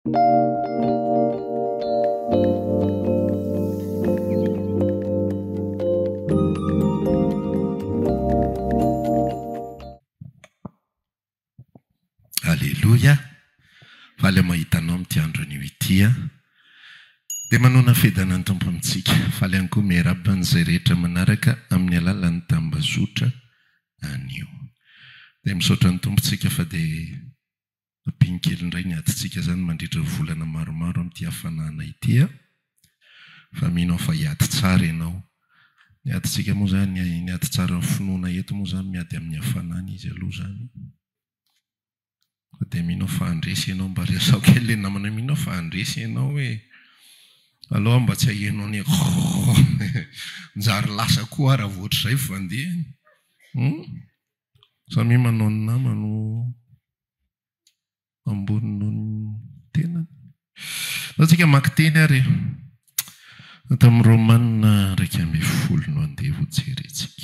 Alleluia. Valy mahitanao amin'ity andro anio ity a dia manona fedanany tompontsika. Faly ihany koa miaraba n'izay rehetra manaraka amin'ny alalan'ny tambazotra anio. Dia misaotra ny tompontsika fa dia ampinikely indray ny adintsika izany mandritra volana maromaro amin'ity hafanana ity a. Fa mino fa hiady tsara ianao. Ny adintsika moa izany, ny ady tsara ny finoana eto moa izany miady amin'ny hafanana izy aloha izany. Dia mino fa andresy ianao mba resao kely le namana mino fa andresy ianao hoe aloha mba tsy hahenao ny njary lasa koa raha voatra izay fandehany. Samy manao ny namano ambony noho ny tenany. Antsika maki teny ary ato amin'ny Romanina 1:10 no andeha ho jerentsika.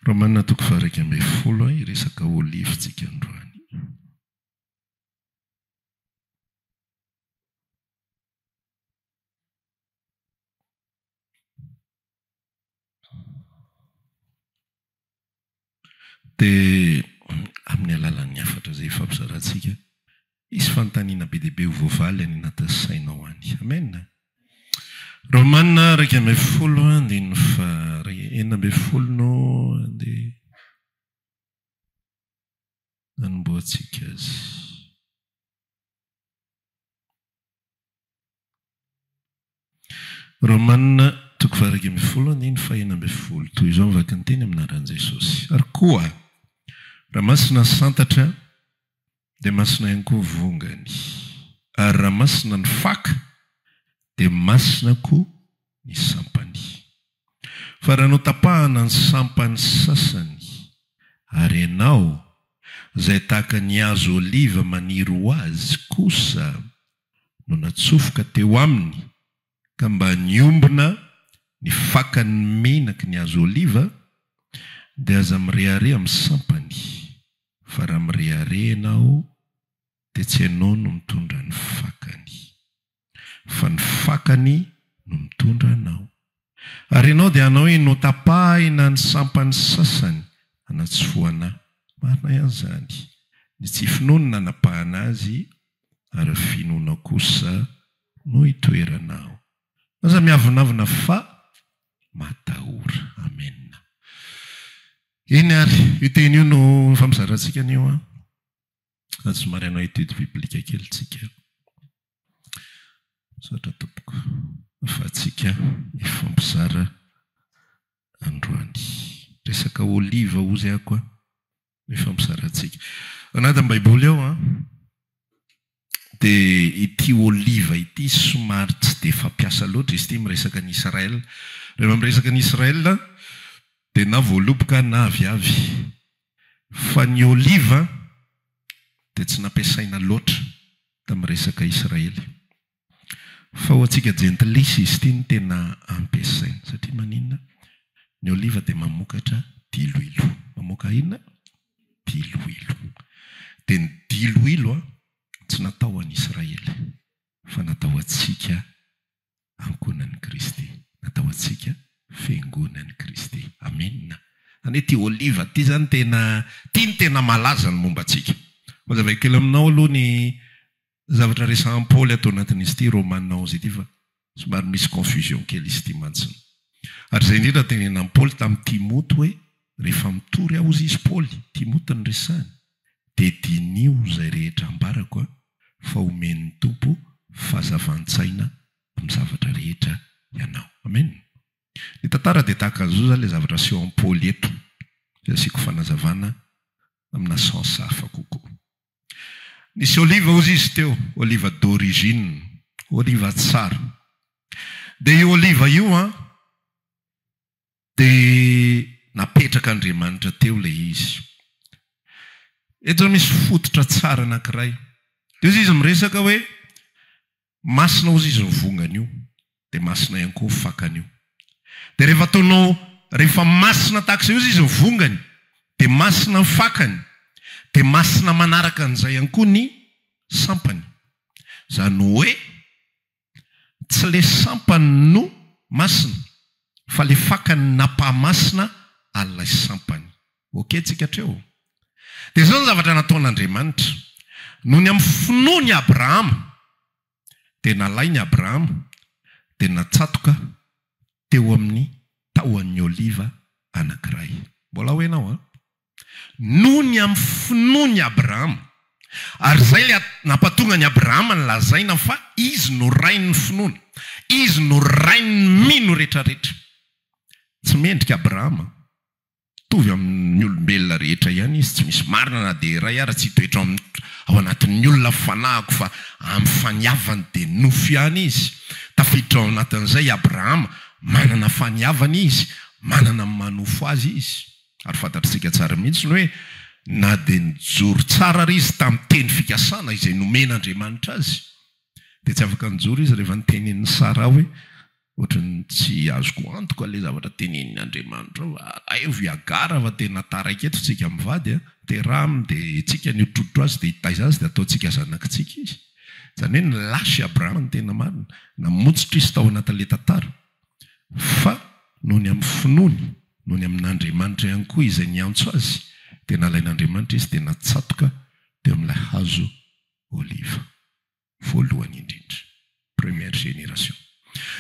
Romanina 1:10 iresaka olivontsika androany. Dia amin'ny alalan'ny hafatra izay fampizarantsika, isy fanontaniana be dia be ho voavaly any anaty sainao any. Amen. Romanina 1:10 no andeha anomboantsika azy. Romanina 1:10 toy izao mivaky ny teny amin'ny anaran'i Jesosy. Ary koa raha masina santatra dia masina ihany koa vongany, ary raha masina ny faka dia masina koa ny sampany. Fa raha notapahana ny sampany sasany, ary ianao izay tahaka ny hazo oliva maniry ho azy kosa no natsofoka teo aminy ka mba niombona ny fakany menaky ny hazo oliva, dia aza mirehare amin'ny sampany. Fa raha mirehare ianao dia tsy ianao no mitondra ny fakany, fa ny fakany no mitondra anao. Ary ianao dia anao notapahina ny sampany sasany hanatsofoana. Marina ihany izany. Ny tsy finoana napahana azy, ary finoana kosa no hitoeranao. Aza miavonavina fa matahora. Amen. Iny ary io teny io no fampizarantsika anio a. Azy somary anao etude biblika kely tsika. Misaotra tompoko fa tsika mifampizara androany. Resaka oliva ozy ako a, mifampizarantsika. Anatin'ny Baiboly ao a, dia ity oliva ity somary tsy dia fampiasa loatra izy ity miresaka ny Israel. Rehefa miresaka ny Israel dia na voaloboka na aviavy. Fa ny oliva dia tsy nampiasaina loatra tamin'ny resaka Israely. Fa ho antsika jentilesy izy ity no tena ampiasaina. Satria maninona? Ny oliva dia mamokatra diloilo. Mamoaka inona? Diloilo. Dia ny diloilo tsy natao an'i Israely, fa natao antsika ankonan'i Kristy. Natao antsika fiangonan'i Kristy. Amen. Any ity oliva ity zany tena malaza ny momba antsika. Mazava kely aminao aloha ny zavatra resahan'i Paoly atao anatin'izy ity Romanina 11 ity, fa somary misy confusion kely izy ity mantsiny. Ary izay indrindra tenenin'i Paoly tamin'ny Timoty hoe rehefa mitory aho izy Paoly, Timoty ny resany, dia dinio izay rehetra ambarako fa omen'ny Tompo fahazavan-tsaina amin'ny zavatra rehetra ianao. Amen. Ny tantara dia tahaka an'izao zany ilay zavatra aseho an'i Paoly eto, izay asiako fanazavana amina sensa hafa kokoa. Nisy oliva ozy izy teo, oliva d'origine, oliva tsara. Dia io oliva io dia napetraka Andriamanitra teo ilay izy. Eto misy fototra tsara anankiray. Dia izy miresaka hoe masina ozy izy ny vongany io, dia masina ihany koa ny fakany io. Dia rehefa ataonao rehefa masina tahak'izay izy izy mivongany dia masina mifakany dia masina manaraka an'izay ihany koa ny sampany zany hoe tsy le sampany no masina fa le fakany napahamasina alilay sampany oke tsika hatreo dia zao ny zavatra nataon'Andriamanitra noho ny amin'ny finoany Abrahama dia nalainy Abrahama dia natsatoka teo amin'ny tahon'ny oliva anankiray mbola ho enao noho ny amin'ny finoany Abrahama ary zay le nampatonga ny Abrahama ny lazaina fa izy no rainy ny finoana izy no rainy mino rehetrarehetra tsy mendrika Abrahama tovy amin'ny olombelona rehetra ihany izy tsy misy marina na dia iray ara tsy hitoetra ao anatin'ny olona fanahiko fa amin'ny faniavany dia nofo ihany izy tafiditra ao anatin'izay Abrahama manana faniavana izy manana manofo azy izy ary fantatritsika tsara mihitsy ny hoe na dia nijoro tsara ry izy tamin'ny teny fikasana izay nomen'Andriamanitra azy dia tsy afaka nijoro izy rehefa nytenenin'ny Sara hoe ohatrany tsy azoko antoka le zavatra tenenin'Andriamanitra aivy agara fa tena taraiky eto tsika mivady dia ramy dia tsika ny otrotro azy dia hitaiza azy dia ataontsika zanakitsika izy zany hoe nilasy Abrahama ny tena marina namotsitra izy tao anatin'le tantara fa noho ny amin'ny finoany noho ny amin'Andriamanitra ihany koa izay niantso azy dia nalain'Andriamanitra izy dia natsatoka teo amin'ilay hazo oliva voalohany indrindra première génération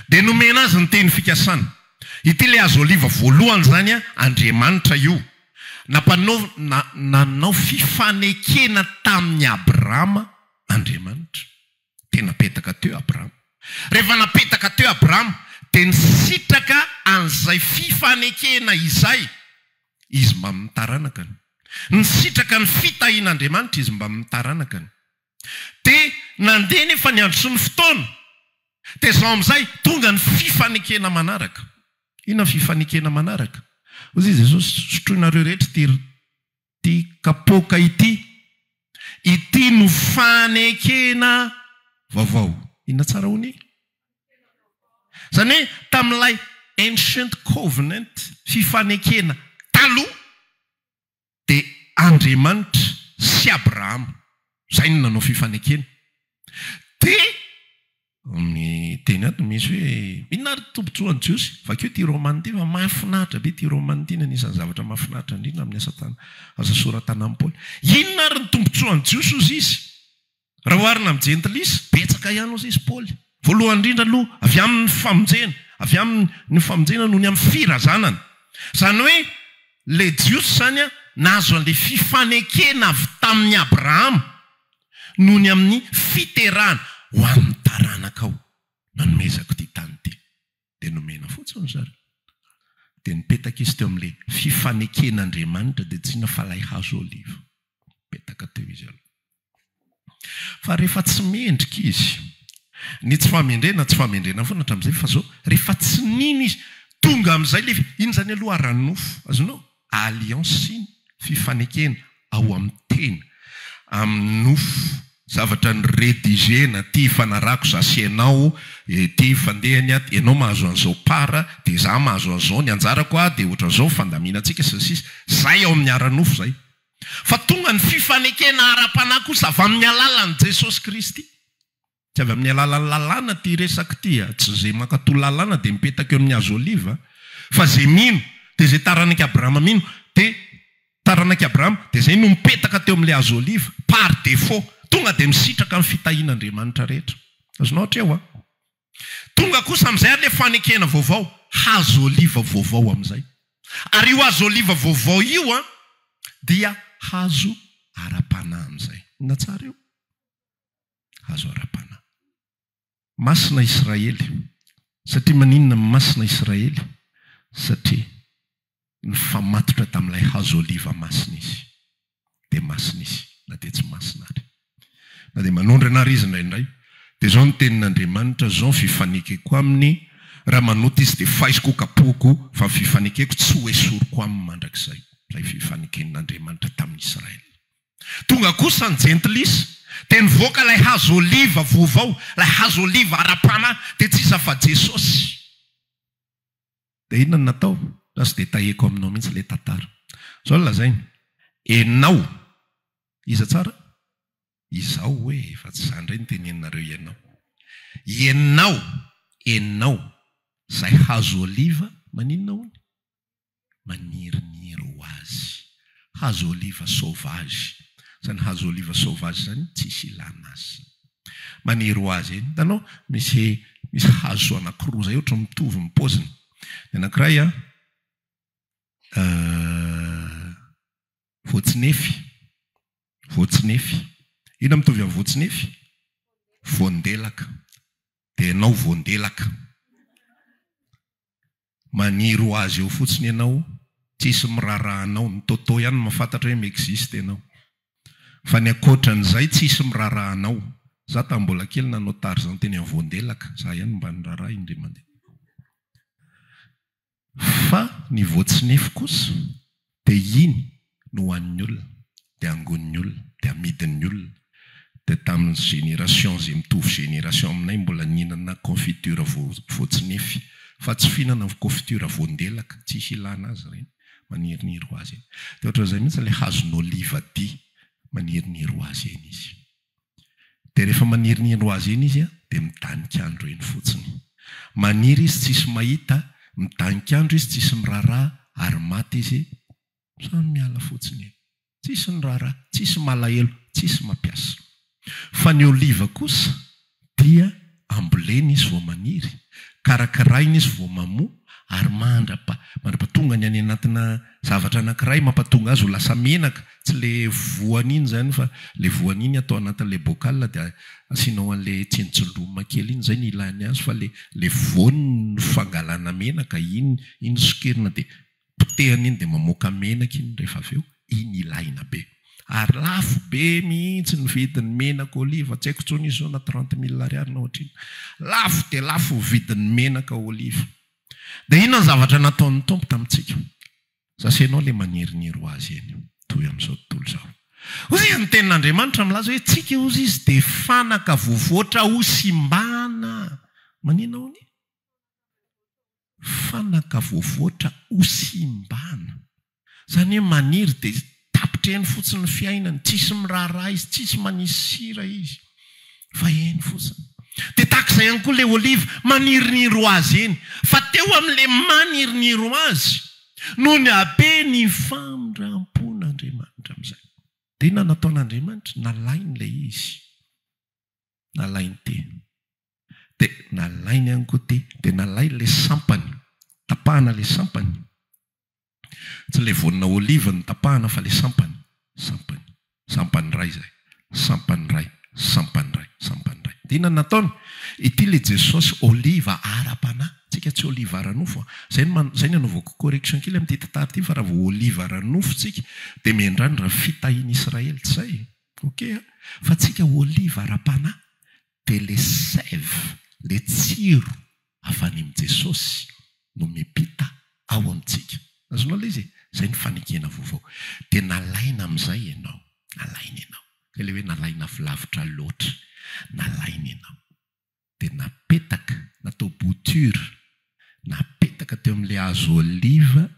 dia nomena azy ny teny fikasana ity le hazo oliva voalohany zany Andriamanitra io nanao fifanekena tamin'ny Abrahama Andriamanitra tena petaka teo Abrahama rehefa napetaka teo Abrahama dia nisitraka an'izay fifanekena izay izy mba mitaranakany nisitraka ny fitahian'Andriamanitra izy mba mitaranakany dia nandeha nefa ny andro sy ny fotoana dia zao amin'izay tonga ny fifanekena manaraka ina fifanekena manaraka ozy izy Jesosy sotroinareo rehetra ty kapoka ity no fanekena vaovao inona tsara hony zany hoe tamin'ilay ancient covenant fifanekena taloha dia Andriamanitra sy Abrahama zay no nanao fifanekena dia amin'ny teny ato misy hoe inona ary tombontsoan'ny Jiosy vakeo ty Romana ty fa mahafinaritra be ty Romana ty anisan'ny zavatra mahafinaritra indrindra amin'ny asa soratana amin'ny Paoly inona ary ny tombontsoan'ny Jiosy ozy izy raha oharina amin'ny Gentilisy betsaka ihany ozy izy Paoly voalohany indrindra aloha avy amin'ny famonjena avy amin'ny famonjena noho ny amin'ny firazanana zany hoe le Jiosy zany nahazo an'le fifanekena avy tamin'ny Abrahama noho ny amin'ny fiterahana ho amin'ny taranaka ao nanomezako ty tany ty dia nomena fotsiny zary dia nipetaka izy teo amin'le fifaneken'Andriamanitra dia tsy fa lay hazo oliva petaka teo izy aloha fa rehefa tsy mendrika izy ny tsy famendrena foana hatramin'izay fa zao rehefa tsy niny izy tonga amin'izay le iny zany aloha aranofo azonao alliance iny fifanekena ao amin'ny tena amin'ny nofo zavatra ny redigena ty fanarako zasianao ty fandehany aty ianao mahazo an'izao para dia za mahazo an'izao ny anjarako dia ohatran'izao fandaminantsika sasisy zay ao amin'ny aranofo zay fa tonga ny fifanekena ara-panahy kosa avy amin'ny alalan'i Jesosy Kristy tsy avy amin'ny alalan'ny lalàna ty resaka ty tsy zay mankatò lalàna dia mipetaka eo amin'ny hazo oliva fa zay mino dia zay taranaka Abrahama mino dia taranaka Abrahama dia zay no mipetaka teo amin'ilay hazo oliva par défaut tonga dia misitraka amin'ny fitahian'Andriamanitra rehetra azonao hatreo tonga kosa amin'izay le fanekena vaovao hazo oliva vaovao amin'izay ary io hazo oliva vaovao io dia hazo ara-panahy amin'izay na tsara io hazo ara-panahy masina Israely satria maninona masina Israely satria nifamatotra tamin'ilay hazo oliva masina izy dia masina izy na dia tsy masina ary na dia manondrana ary izy indraindray dia zao ny tenin'Andriamanitra zao fifanekeko aminy raha manota izy dia faiziko kapoko fa fifanekeko tsy ho esoriko aminy mandrakizay zay fifaneken'Andriamanitra tamin'ny Israely tonga kosa ny Gentilisy dia nivoaka ilay hazo oliva vaovao ilay hazo oliva ara-panahy dia tsy iza fa Jesosy dia inona ny natao Tasy dia taheko aminao mihitsy ilay tantara. Zao no lazainy. Enao. Iza tsara? Izao hoe efa tsy izany indray no teneninareo ianao. Enao izay hazo oliva maninona hony? Maniriniry ho azy. Hazo oliva sauvage. Izany hazo oliva sauvage izany tsisy ilana azy. Maniry ho azy eny. Hitanao misy hazo anankiroa izay ohatra mitovy ny paoziny. Ny anankiray voatsinefy. Ina mitovy amin'ny voatsinefy? Voandelaka. Dia ianao voandelaka. Maniry ho azy eo fotsiny ianao, tsisy mirarahanao, ny totò ihany mahafantatra hoe m'existe ianao. Fa ny ankoatran'izay tsisy mirarahanao. Za tamin'ny mbola kely nanao Tarzan teny amin'ny voandelaka, za ihany mba niraraha indray mandeha. Fa ny voatsinefy kosa dia iny no hoan'ny olona, dia angon'ny olona, dia amidin'ny olona. Dia tamin'ny génération izay mitovy génération aminay mbola nihinana confiture voatsinefy. Fa tsy fihinana confiture voandelaka, tsisy ilana azy ireny, maniriniry ho azy eny. Dia ohatran'izay mihitsy ilay hazon'oliva dia maniriniry ho azy eny izy. Dia rehefa maniriniry ho azy eny izy dia midanika andro eny fotsiny. Maniry izy tsisy mahita, midanika andro izy tsisy miraraha, ary maty izy samy miala fotsiny eny. Tsisy niraraha, tsisy malahelo, tsisy mampiasa. Fa ny oliva kosa dia ambolena izy vao maniry, karakaraina izy vao mamoa, ary mandrapatonga ny any anatina zavatra anankiray mampatonga azy ho lasa menaka, tsy le voany iny zany fa le voany iny atao anatin'le bokal dia asianao an'le tsentsindroma kely iny zay ny ilany azy, fa le voany no fangalana menaka iny sokerina dia potehana iny dia mamoaka menaka iny rehefa avy eo, iny ilaina be. Ary lafo be mihitsy ny vidin'ny menaka oliva, tsy haiko tsony izy na 30,000 ariary na ohatriny. Lafo dia lafo vidin'ny menaka oliva. Dia inona ny zavatra nataon'ny Tompo tamintsika? Zasenao le maniriniry ho azy eny, toy amin'izao tontolo izao. Ozy ny tenin'Andriamanitra milaza hoe tsika ozy izy dia fanaka voavoatra ho simbana. Manina hony? Fanaka voavoatra ho simbana. Izany hoe maniry dia tapitra eny fotsiny fiainany, tsisy miraraha izy, tsisy manisy sira izy, fa eny fotsiny. Dia takizay ihany koa ilay oliva maniriniry ho azy eny, fa teo amin'ilay maniriniry ho azy no ny habe ny famindram-pon'Andriamanitra amin'izay. Dia inona nataon'Andriamanitra? Nalainy ilay izy, nalainy te, dia nalainy ihany koa te, dia nalainy ilay sampany, tapahana ilay sampany. Tsy ilay voanina oliva ny tapahana fa ilay sampany. Sampany ray izay. Sampany ray. Dia inona nataony? Ity ilay Jesosy oliva ara-panahy. Tsika tsy oliva ara-nofo. Zay ny anaovako correction kely amin'ity tantara ity, fa raha vao oliva ara-nofo tsika dia mendrany raha fitahian'i Israely tsy zay. Okey? Fa tsika oliva ara-panahy dia ilay sève, ilay tsiro avy any amin'i Jesosy no mipita ao amintsika. Azonao ilay izy? Izay ny fanekena vaovao. Dia nalaina amin'izay ianao. Nalaina ianao. Ilay hoe nalaina lavitra loatra. Nalaina ianao. Dia napetaka, natao bouture, napetaka teo amin'ilay hazo oliva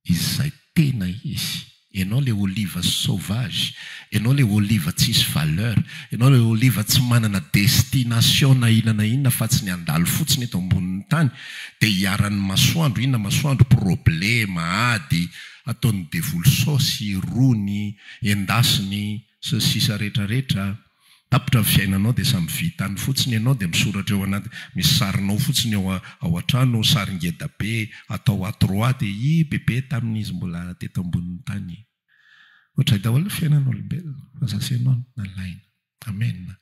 izay tena izy. Ianao ilay oliva sauvage, ianao ilay oliva tsisy valeur, ianao ilay oliva tsy manana destination na inona fa tsy ny andalo fotsiny eto ambonin'ny tany, dia hiaran'ny masoandro, inona masoandro? Problema, ady, ataon'ny devolsosy, rony, endasiny, sisa rehetrarehetra. Tapitra ny fiainanao dia samy vitany fotsiny ianao dia misoratra eo anaty, misy sarinao fotsiny ao an-trano, saringeda be, atao atroa dia bebe tamin'izy mbola teto ambonin'ny tany. Ohatra daholo fiainan'olombelona, fa zasenao nalaina. Amen.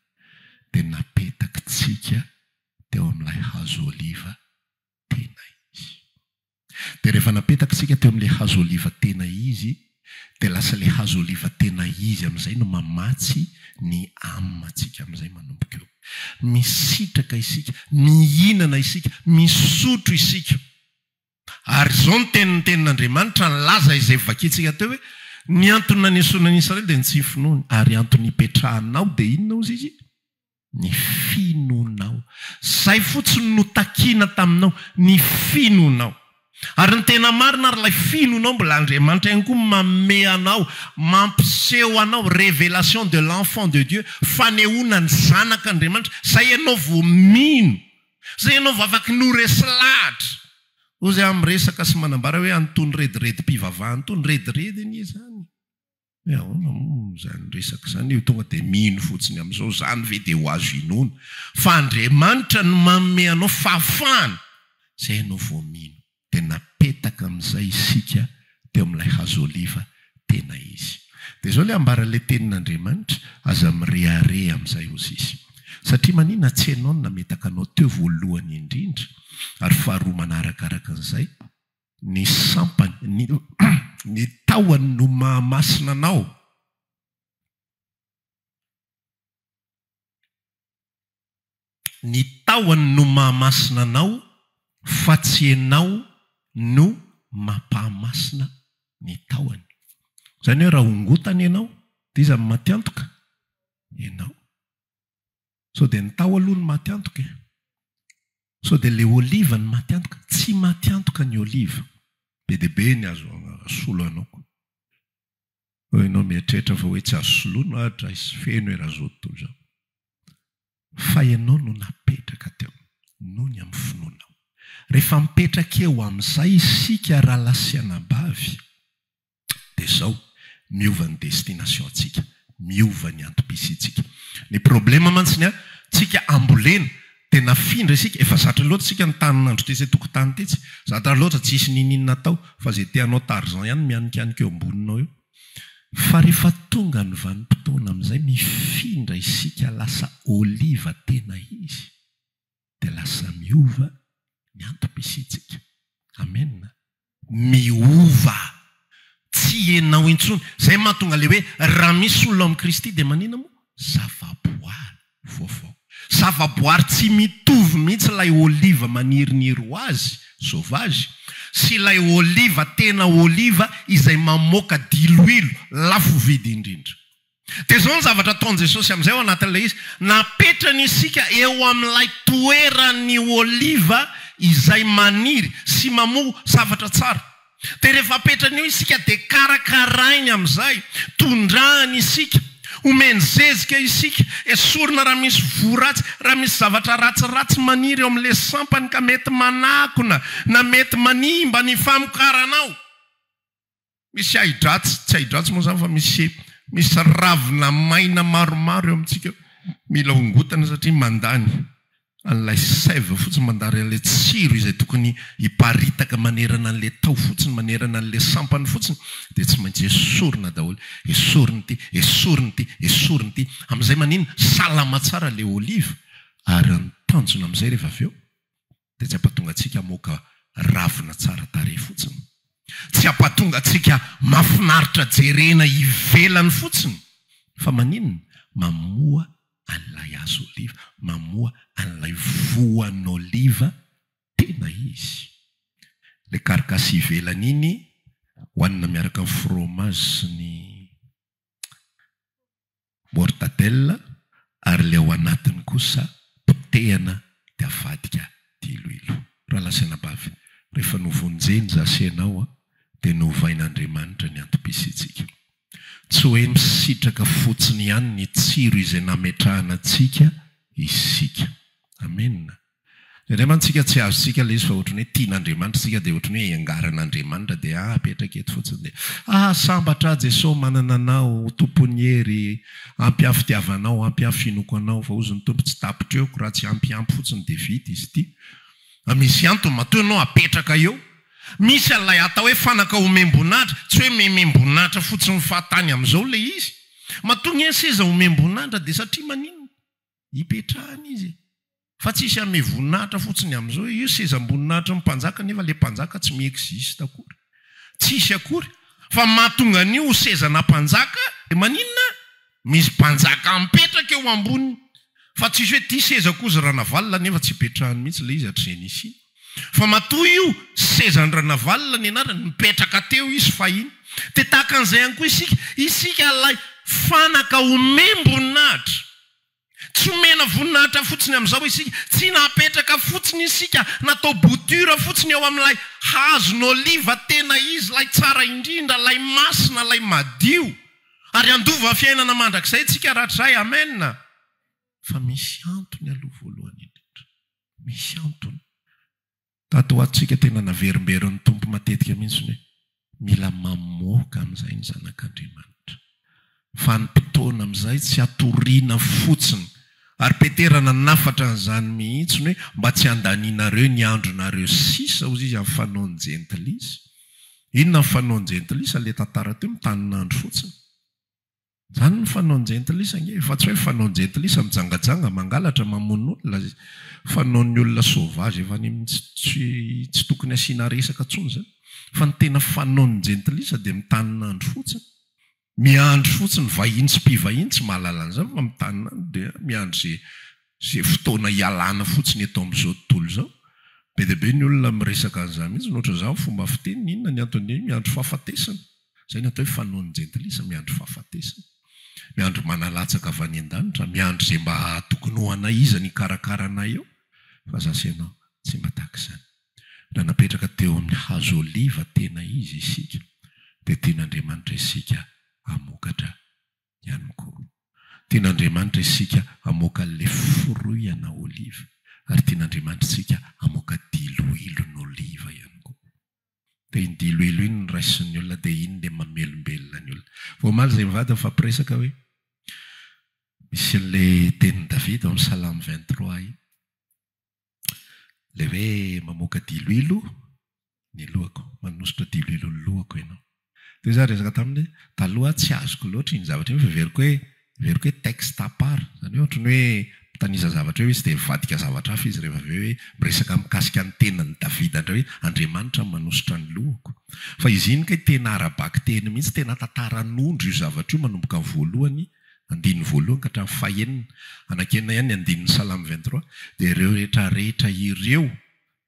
Dia napetaka tsika teo amin'ilay hazo oliva tena izy. Dia rehefa napetaka tsika teo amin'ilay hazo oliva tena izy, dia lasa ilay hazo oliva tena izy amin'izay no mamatsy ny amantsika amin'izay manomboka eo. Misitraka isika, mihinana isika, misotro isika. Ary izao ny tenin'Andriamanitra nilaza izay vakintsika teo hoe ny antony nanesoanan'i Israely dia tsy finoany, ary antony hipetrahanao dia inona ozy izy? Ny finonao. Zay fotsiny no takiana taminao, ny finonao. Ary ny tena marina ary lay finonao mbola Andriamanitra ihany koa manome anao, mampiseho anao révélation de l'enfant de Dieu, fanehoana ny zanak'Andriamanitra, zay ianao vao mino, zay ianao vao afaka noresy lahatra. Ozy amin'ny resaka sy manambara hoe antony rediredi-pivavaha, antony rediredy anie zany. Zany resaka zany io tonga dia mino fotsiny amin'izao, zany ve dia ho azo inoana. Fa Andriamanitra no manome anao fahafahana, zay ianao vao mino. Dia napetaka amin'izay isika teo amin'ilay hazo oliva tena izy. Dia izao ilay ambara ilay tenin'Andriamanitra, aza mireare amin'izay ozy izy. Satria manina tsy ianao no nametaka anao teo voalohany indrindra, ary faharoa manarakaraka an'izay, ny sampany, ny tahony no mahamasina anao. Ny tahony no mahamasina anao, fa tsy ianao no mampahamasina ny tahony. Zany hoe raha ongotana ianao, dia iza matiantoka? Ianao. So dia ny taho aloha no matiantoka. So dia ilay oliva no matiantoka. Tsy matiantoka ny oliva. Be dia be ny azo solo anao. Ianao mieritreritra fa hoe tsy azo soloina ohatra isy feno hoe raha zao tontolo izao. Fa ianao no napetraka teo, noho ny amin'ny finoanao. Rehefa mipetraka eo amin'izay isika raha lasianabavy, dia izao miova ny destination antsika, miova ny antom-pisitsika. Ny problema mantsiny tsika ambolena dia nafindra isika, efa zatra loatra tsika ny tanin'andro ty izay tokotany ty tsy, zatra loatra tsisy nininona tao, fa izay tianao Tarzan ihany mianikanika eo amboninao eo. Fa rehefa tonga ny vanim-potoana amin'izay mifindra isika lasa oliva tena izy, dia lasa miova ny antom-pisitsika. Amen. Miova. Tsy ianao intsony. Zay mahatonga le hoe raha misy olona amin'ny Kristy dia manina moa? Zavaboary vaovao. Zavaboary tsy mitovy mihitsy ilay oliva maniriniry ho azy, sauvage, sy ilay oliva tena oliva izay mamoaka diloilo lafo vidy indrindra. Dia izao ny zavatra ataon'i Jesosy amin'izay ao anatin'ilay izy, napetrany isika eo amin'ilay toerany oliva izay maniry sy mamoa zavatra tsara. Dia rehefa apetrany io isika dia karakarainy amin'izay, tondrahany isika, omeny zezika isika, esorina raha misy voratsy, raha misy zavatra ratsiratsy maniry eo amin'ilay sampany ka mety manakona na mety manimba ny famokaranao. Misy ahidratsy, tsy ahidratsy moa zany fa misy ravina maina maromaro eo amintsika, mila ongotana satria mandany an'ilay sève fotsiny, mandary an'ilay tsiro izay tokony hiparitaka manerana an'ilay tao fotsiny, manerana an'ilay sampany fotsiny, dia tsy maintsy esorina daholo, esoriny ty, esoriny ty, esoriny ty. Amin'izay manina salama tsara ilay oliva, ary ny tanjona amin'izay rehefa avy eo dia tsy ampatonga antsika moka ravina tsara tarehy fotsiny, tsy ampatonga antsika mafinaritra jerena ivelany fotsiny, fa maninona? Mamoa an'ilay hazo oliva, mamoa an'ilay voan'oliva tena izy. Le karkasy ivelany iny hoanina miaraka amin'ny fromage sy ny mortadelle, ary le ao anatiny kosa potehana dia avadika diloilo. Raha lasanabavy, rehefa novonjeny zasenao dia novain'Andriamanitra ny antom-pisitsika. Tsy hoe misitraka fotsiny ihany ny tsiro izay nametrahana antsika isika. Amen. Andriamantsika tsy azontsika ilay izy fa ohatrany hoe tian'Andriamanitra tsika dia ohatrany hoe angaran'Andriamanitra dia apetraka eto fotsiny dia sambatra Jesosy manana anao tompony hery, ampiafitiavanao, ampiafinoko anao, fa ozy ny tompo tsy tapitra eo raha tsy ampiampy fotsiny dia vita izy ity. Misy antony matoa ianao apetraka eo. Misy an'ilay atao hoe fanaka omem-boninahitra, tsy hoe memem-boninahitra fotsiny fahatany amin'izao ilay izy. Matoa ny seza omem-boninahitra dia satria maninona? Hipetrahany izy. Fa tsisy ame voninahitra fotsiny amin'izao, io sezam-boninahitra ny mpanjaka, nefa ilay mpanjaka tsy mi-existe akory. Tsisy akory. Fa mahatonga an'io sezana mpanjaka, dia maninona? Misy mpanjaka mipetraka eo amboniny. Fa tsisy hoe ty seza kozy ranavalina nefa tsy hipetrahany mihitsy ilay izy hatreny isiny. Fa matoa io sezany ranavalina ny anarany mipetraka teo izy fahiny. Dia tahaka an'izay ihany koa isika ilay fanaka omem-boninahitra. tsy omena voninahitra fotsiny amin'izao isika, tsy napetraka fotsiny isika natao botura fotsiny eo amin'ilay hazon'oliva tena izy, lay tsara indrindra, lay masina, lay madio, ary andova fiainana mandrakizay tsika rahatrizay. Amen. Fa misy antony aloha voalohany indrindra, misy antony. Tato atsika tena naverimberon'ny tompo matetika mihitsy hoe mila mamoaka amin'izay ny zanak'Andriamanitra. Fa ny mpitoana amin'izay tsy atoriana fotsiny, ary peterana nafatra n'izany mihitsy hoe mba tsy handanianareo ny andronareo sisa ozy izy amin'ny fanaony jentilisa. Inona ny fanaony jentilisa? Le tantara teo mitanin'andro fotsiny. Zany ny fanaony jentilisa nge, fa tsy hoe fanaony jentilisa mijangajanga mangalatra mamono olona, fanaony olona sauvage efa ny tsy tokony asiana resaka tsony zany. Fa ny tena fanaony jentilisa dia mitanin'andro fotsiny. Miandro fotsiny, vahiny sy mpivahiny tsy mahalala an'izany, fa mitanin'andro dia miandro zay fotoana ialana fotsiny eto amin'izao tontolo izao. Be dia be ny olona miresaka an'izany mihitsy, nohatra izao fomba fiteny, inona ny antony miandro fahafatesana. Zay ny atao hoe fanaony jentilisa, miandro fahafatesana. Miandro manalatsaka avy any an-danitra, miandro izay mba tokony ho anay iza ny karakarana eo. Fa zasy ianao tsy mba tahaka izany. Raha napetraka teo amin'ny hazo oliva tena izy isika, dia tian'Andriamanitra isika hamokatra ihany koa. Tian'Andriamanitra isika hamoaka le fruit-ana oliva, ary tian'Andriamanitra isika hamoaka diloilo ny oliva ihany koa. Dia iny diloilo iny ny raisin'ny olona, dia iny le mamelombelona ny olona. Vao maly izay mivady mifampiresaka hoe misy le tenin'i David amin'ny Salamy 23 iny, le hoe mamoaka diloilo ny lohako, manositra diloilo ny lohako ianao. Dia za resaka taminy taloha tsy azoko loatra iny zavatra iny, fa veriko hoe texte à part, zany hoe ohatrany hoe tanisa zavatra hoe izy dia mivadika zavatra hafa izy rehefa avy hoe miresaka mikasika ny tenan'ny David andray hoe Andriamanitra manositra ny lohako. Fa izy iny kay tena arabaky teny mihitsy, tena tantaran'ondro io zavatra io manomboka amin'ny voalohany, andininy voalohany ka hatramin'ny fahaenina, anakenina ihany andininy Salamy 23, dia ireo rehetrarehetra ireo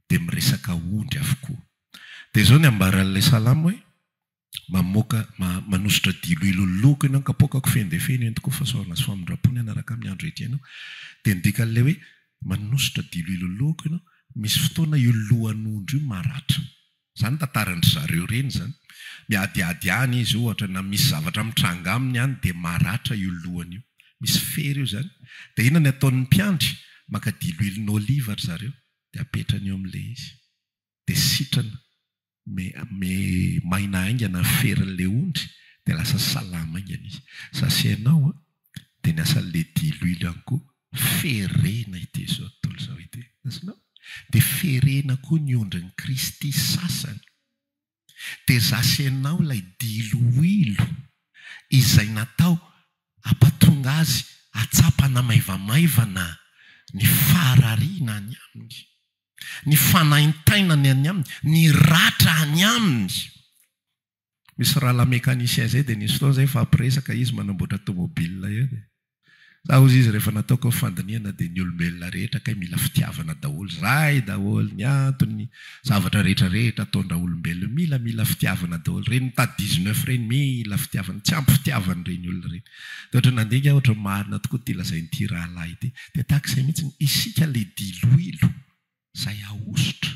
dia miresaka ondry avokoa. Dia izao ny ambaran'ilay salamo hoe manositra diloilo ny lohako ianao, kapokako feno dia feno entiko fahasoarana sy famindrapony anaraka amin'ny andro rehetra ianao. Dia ndika an'ilay hoe manositra diloilo ny lohako ianao, misy fotoana io lohan'ondro io maratra. Zany tantarandry zareo reny zany. Miadiady any izy ohatra na misy zavatra mitranga aminy any dia maratra io lohany io. Misy fery io zany. Dia inona ny ataon'ny mpiandry? Maka diloilo ny oliva ry zareo, dia apetrany eo amin'ilay izy. Dia sitrana maina aingana ferin'ilay ondry, dia lasa salama aingana izy. Sasy ianao dia ny asan'ilay diloilo ihany koa ferena ity izao tontolo izao ity. Asanao? Dia ferena koa ny ondrin'ny Kristy sasany. Dia zasy ianao ilay diloilo izay natao ampatonga azy atsapana maivamaivana ny farariana any aminy, ny fanaintainany any aminy, ny ratra any aminy. Misy rahala mekanisien zay dia nisy fotoana zay fampiresaka izy manamboatra tômôbilina eo. Za ozy izy rehefa nataoko fandiniana dia ny olombelona rehetra kay mila fitiavana daholo. Zay daholo ny antony zavatra rehetrarehetra ataon'ny olombelona mila fitiavana daholo. Reny mitady 19 reny mila fitiavana, tsy ampy fitiavana reny olona reny. Dia ohatra nandinika ohatra marina tokoa ty lazain'ity rahalahy ity. Dia tahak'izay mihitsy isika le diloilo zay ahosotra.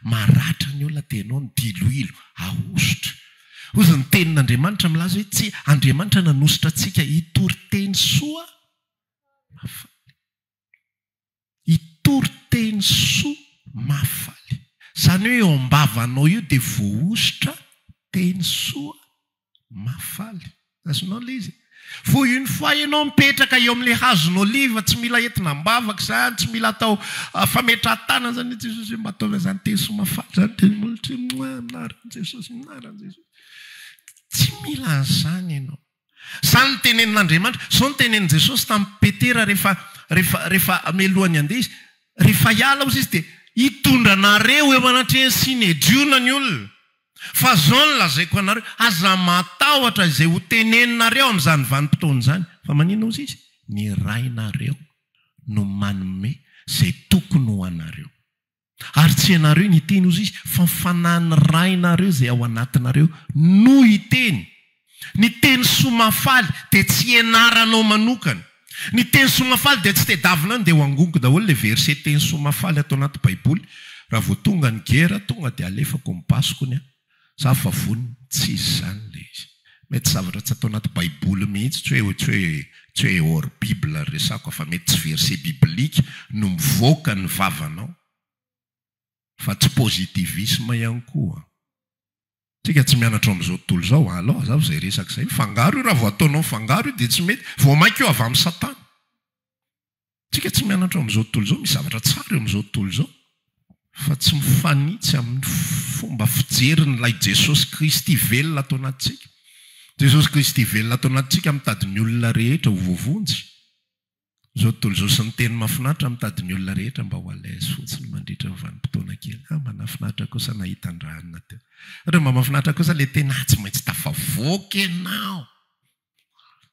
Maratra ny olona dia ianao ny diloilo ahosotra. Ozy ny tenin'Andriamanitra milaza hoe tsy Andriamanitra nanositra antsika hitory teny soa mafaly. Hitory teny soa mafaly. Zany hoe eo am-bavanao io dia voahosotra teny soa mafaly. Azonao le izy. Foi une fois ianao mipetraka eo amin'ilay hazon'oliva, tsy mila entina mbavaka zany, tsy mila atao fametran-tana zany Jesosy mba ataovy zany teny soa mafaly zany teny molotry minaran'i Jesosy, minaran'i Jesosy. Tsy mila an'izany ianao. Zany ny tenenin'Andriamanitra, zao ny tenenin' Jesosy tamin'ny Petera rehefa melohany andeha izy, rehefa hiala ozy izy dia hitondranareo eo anatreny sinediona ny olona. Fa zao ny lazaiko anareo, aza matahotra izay ho teneninareo amin'izany vanim-potoana izany. Fa maninona ozy izy? Ny rainareo no manome izay tokony ho anareo. Ary tsy ianareo ny hiteny ozy izy, fa fanany rainareo izay ao anatinareo no hiteny. Ny teny soa mafaly dia tsy ianaranao manokana. Ny teny somafaly dia tsy tedavina dia ho angoniko daholo le verset teny somafaly atao anaty baiboly. Raha vao tonga ny gera tonga dia alefako mipasokony a. Za fa voniny tsy izy zany le izy. Mety zavatra tsy atao anaty baiboly mihitsy tsy hoe hors bible resako fa mety tsy verset biblika no mivoaka ny vavanao. Fa tsy positivisme ihany koa. Tsika tsy mianatra amin'izao tontolo izao aloha zaho izay resaka izay. Fangaro io raha vao ataonao fangaro io dia tsy mety. Vao mainka io avy amin'ny Satana. Tsika tsy mianatra amin'izao tontolo izao, misy zavatra tsara eo amin'izao tontolo izao. Fa tsy mifanitsy amin'ny fomba fijerin''ilay Jesosy Kristy velona atao anatintsika. Jesosy Kristy velona atao anatintsika mitady ny olona rehetra ho voavonjy. Izao tontolo izao sy ny teny mahafinaritra mitady ny olona rehetra mba ho alaizy fotsiny mandritra ny vanim-potoana kely. Manafinaritra kosa nahita ny ranona teo. Ohatra mba mahafinaritra kosa ilay tena tsy maintsy tafavoaka ianao.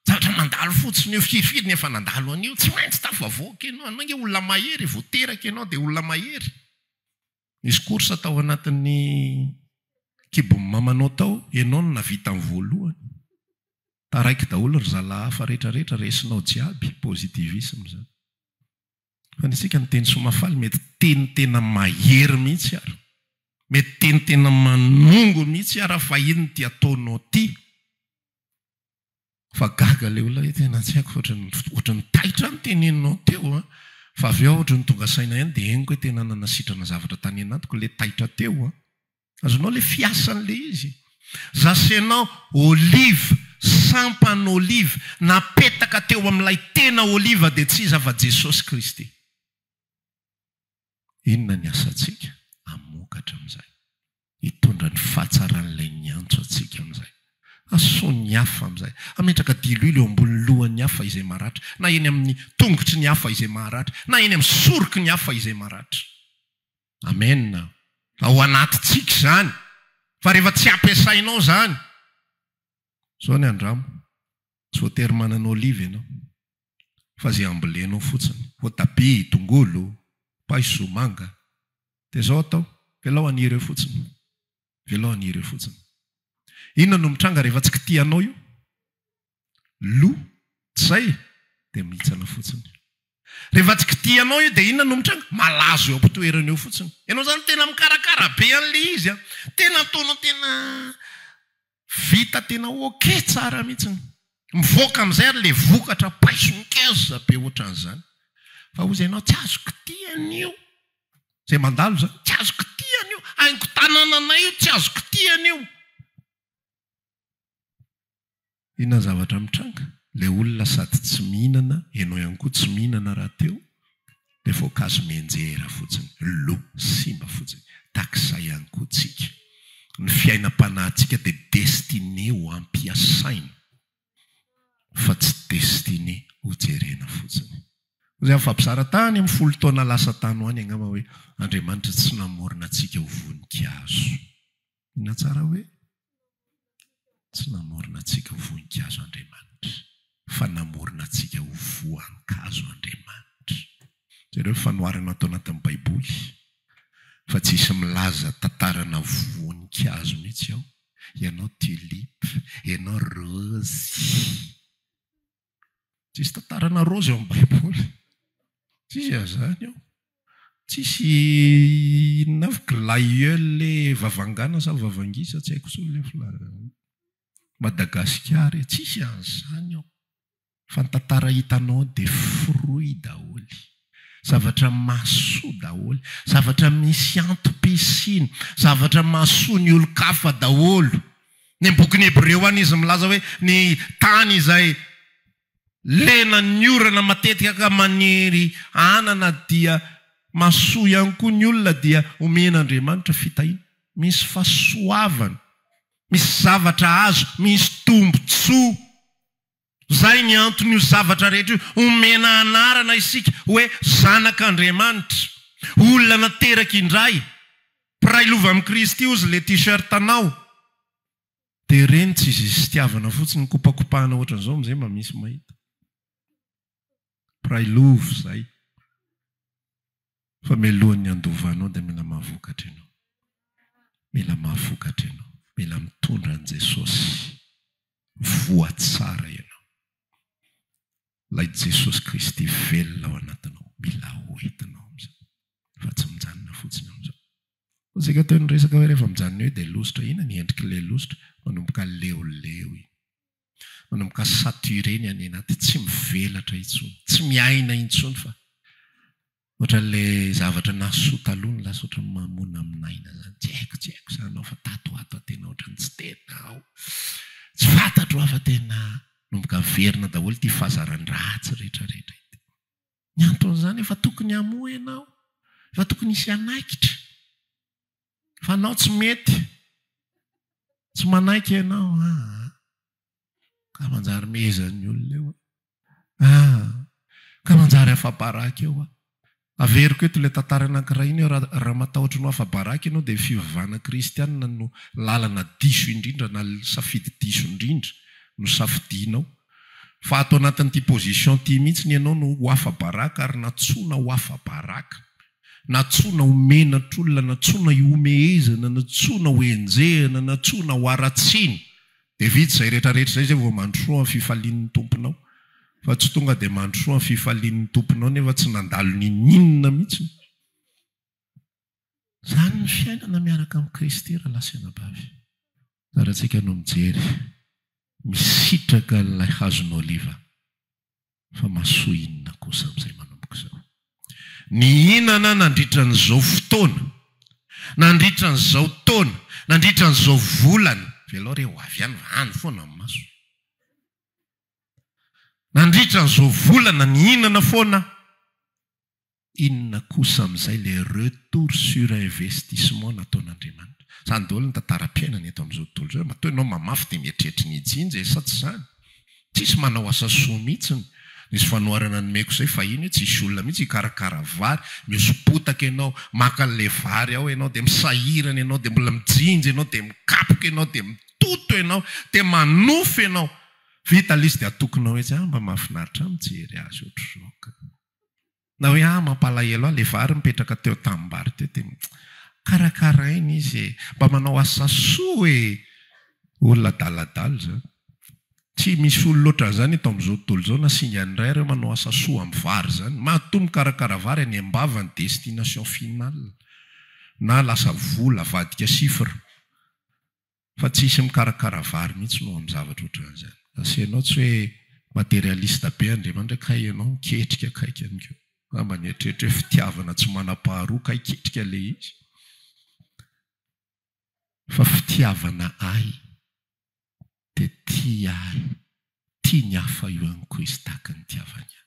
Zavatra mandalo fotsiny io firy nefa nandalo an'io tsy maintsy tafavoaka ianao. Anange olona mahery vao teraka ianao dia olona mahery. Nisy korsa tao anatin'ny kibon'ny mamanao tao, ianao no navita amin'ny voalohany. Taraiky daholo ry zalahafa rehetrarehetra resinao jiaby, positivisme zany. Fa ny isika ny teny somafaly mety teny tena mahery mihitsy ary. Mety teny tena manongo mihitsy ary fa ino ty ataonao ty. Fa gaga le olona tena tsy haiko ohatrany taitra ny teneninao teo a. Fa avy eo ohatrany tonga saina ihany dia henoko hoe tena nanasitrana zavatra tany anatiko le taitra teo a. Azonao le fiasan'le izy. Zasenao olive, sampany olive, napetaka teo amin'ilay tena oliva dia tsy iza fa Jesosy Kristy. Inona ny asantsika? Amokatra amin'izay. Hitondra ny fahatsaran'ilay nyantso atsika amin'izay. Aso ny hafa amin'izay. Ametraka diloilo eo ambony lohan'ny hafa izay maratra. Na eny amin'ny tongotry ny hafa izay maratra. Na eny amin'ny soroky ny hafa izay maratra. Amen. Ao anatintsika izany. Fa rehefa tsy ampiasainao izany. Zao ny andramo. Tsy voatery manana olive ianao. Fa izay ambolenao fotsiny. Voatabia, tongolo, paiso, manga. Dia izao atao. Velao anireo fotsiny. Velao anireo fotsiny. Inona no mitranga rehefa tsy kitianao io? Lo, tsay, dia mihitsana fotsiny. Rehefa tsy kitianao io dia inona no mitranga? Malazo eo ampitoerana eo fotsiny. Ianao zany tena mikarakara be an'le izy a. Tena ataonao tena vita tena oke tsara mihitsiny. Mivoaka amin'izay ary le vokatra paisonykeza be ohatran'izany. Fa hozy ianao tsy azo kitian'io. Izay mandalo zany, tsy azo kitian'io. Haingo tanànanay io tsy azo kitian'io. Inona zavatra mitranga? Le olona sady tsy mihinana, ianao ihany koa tsy mihinana raha teo, dia voankazo menjera fotsiny, lo, simba fotsiny. Takizay ihany koa tsika. Ny fiainam-panahintsika dia destiné ho ampiasaina, fa tsy destiné ho jerena fotsiny. Izay mifampizara tany amin'ny 10 taona lasa tany ho any angamba hoe Andriamanitra tsy namorona antsika ho voninkazo. Inona tsara hoe? Tsy namorona antsika ho voninkazo Andriamanitra, fa namorona antsika ho voankazo Andriamanitra. Zareo fanoharana atao anatin'ny Baiboly, fa tsy isy milaza tantarana voninkazo mihitsy ao. Ianao tulipe, ianao rose. Tsy isy tantarana rose ao amin'ny Baiboly. Tsy isy azany ao. Tsy isy glaïeul le vavangana sa vavangisa, tsy haiko solo le filana. Madagasikara, tsy isy an'izany ao. Fa ny tantara hitanao dia fruit daholy. Zavatra mahasoa daholy. Zavatra misy antom-pisiny. Zavatra mahasoa ny olo-kafa daholo. Ny bokin'ny Hebreo any izy milaza hoe ny tany izay lena ny orana matetika ka maniry anana dia mahasoa ihany koa ny olona dia omen'Andriamanitra fitahiana. Misy fahasoavana. Misy zavatra azo, misy tombontsoa. Zay ny antony io zavatra rehetra io. Omena anarana isika hoe zanak'Andriamanitra. Olona nateraka indray. Piray lova amin'ny Kristy ozy le t-shirt anao. Dia reny tsy izy sitiavana fotsiny kopakopahana ohatran'izao amin'izay mba misy mahita. Piray lova izay. Fa melohan'ny andovanao dia mila mahavokatra ianao. Mila mahavokatra ianao. Mila mitondra an' Jesosy voatsara ianao. lay Jesosy Kristy velona ao anatinao, mila hoentinao am'izay fa tsy mijanona fotsiny am'izao. Tsika toy ny resaka hoe rehefa mijanona hoe dia lositra, ina ny endrik'ilay lositra? Manomboka leoleo iny, manomboka satureny any anaty, tsy mivelatra intsony, tsy miaina intsony fa ohatran'ilay zavatra nasoa taloha ny lasa ohatran'ny mamona aminaina zany. Tsy haiko sanao fa tato ato tena ohatran'ny tsy tenao, tsy fantatro afa tena nomboka verina daholo ty fahazaran-dratsy rehetrarehetra ity. Ny anton'izany efa tokony hamoa ianao, efa tokony hisy anaikitra, fa anao tsy mety, tsy manaiky ianao. Ka manjary mehezan'ny olona eo, ka manjary afa-baraka eo. Averiko eto ilay tantara anankiray iny, raha matahotra no afa-baraka ianao dia fivavahana kristianina no lalana diso indrindra, na safidy diso indrindra no safidianao. Fa ato anatin'ity position ty mihitsy ny ianao no ho afa-baraka, ary natsoina ho afa-baraka, natsoina homenatr'olona, natsoina iomehezana, natsoina ho enjehana, natsoina ho aratsiny. Dia vitsy izay rehetrarehetra izay vao mandrosoa amin'ny fifalian'ny tomponao. Fa tsy tonga dia mandrosoa amin'ny fifalian'ny tomponao nefa tsy nandalo ninina mihitsy. Izany ny fiainana miaraka amin'ny Kristy raha lasanabavy. Rahantsika no mijery, misitraka ilay hazon'oliva, fa mahasoa inona kosa amin'izay manomboka izao. Ny inana nandritra n'izao fotoana, nandritra n'izao taona, nandritra n'izao volana, velao re ho avy any vany foana amin'ny maso. Nandritra n'izao volana, ny inana foana, inona kosa amin'izay le retour sur investissement nataon'Andriamanitra. Izany daholo ny tantaram-piainana eto amin'izao tontolo izao. Matoa ianao mamafy dia mieritreritra ny hijinja sa tsy izany? Tsisy manao asa soa mihitsy. Nisy fanoharana nomeko izay fahiny hoe tsisy olona mihitsy hikarakara vary, miosopotaka ianao, maka an'ilay vary ao ianao, dia misahirana ianao, dia mbola mijinja ianao, dia mikapoka ianao, dia mitoto ianao, dia manofy ianao. Vita lisy dia atokonao hoe mba mahafinaritra mijery azy ohatr'izao. Na hoe mampalahelo ilay vary mipetraka teo tanimbary teo, dia karakaraina izy, mba manao asa soa olona daladala zany. Tsy misy olo loatra zany eto amin'izao tontolo izao na singa indray ireo manao asa soa amin'ny vary zany. Matoa mikarakara vary any ambava ny destination finale, na lasa vola vadika sifra. Fa tsisy mikarakara vary mihitsy no amin'ny zavatra ohatran'izany. Asianao tsy hoe materialista be Andriamanitra ka ianao miketrika akaiky any keo. Amba ny eritreretra hoe fitiavana tsy manam-paharoa ka hiketrika ilay izy. Fa fitiavana ahy dia tia ahy, tia ny hafa io ihany koa izy tahaka ny tiavany ahy.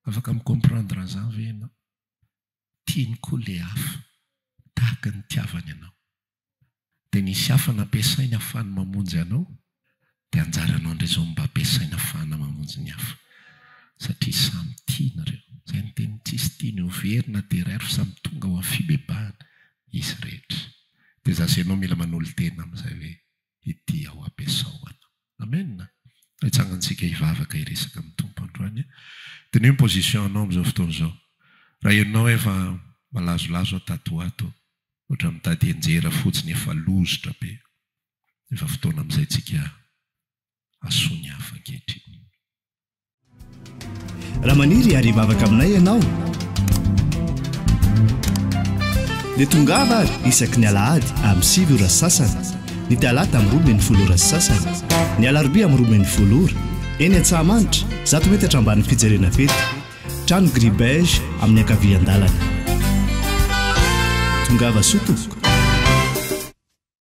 Afaka mikomprendre an'izany ve ianao? Tiany koa ilay hafa tahaka ny tiavany ianao. Dia nisy hafa nampiasaina ahafahany mamonjy anao, dia anjaranao indray izao mba ampiasaina ahafahana mamonjy ny hafa. Satria samy tiana ireo. Izay ny teny tsisy tiany ho verina dia iray ary samy tonga ho amin'ny fibebahana izy rehetra. Dia zasy ianao mila manolo tena amin'izay hoe ity ao ampiasao anao. Amen. Hitsangantsika hivavaka hiresaka amin'ny tompo androany. Dia ny position anao amin'izao fotoana izao. Raha ianao efa malazolazo tato ato, ohatra mitady enjera fotsiny efa lozotra be, efa fotoana amin'izay tsika asoa ny hafa ankehitriny. Raha maniry ary hivavaka aminay ianao, dia tongava ary isaky ny alahady amin'ny 7 ora sasany, ny talata amin'ny 12 ora sasany, ny alarobia amin'ny 12 ora, eny Antsahamanitra 100 metatra ambanin'ny fijerena fety, trano Gribege amin'ny ankavian-dalana. Tongava soa tompoko.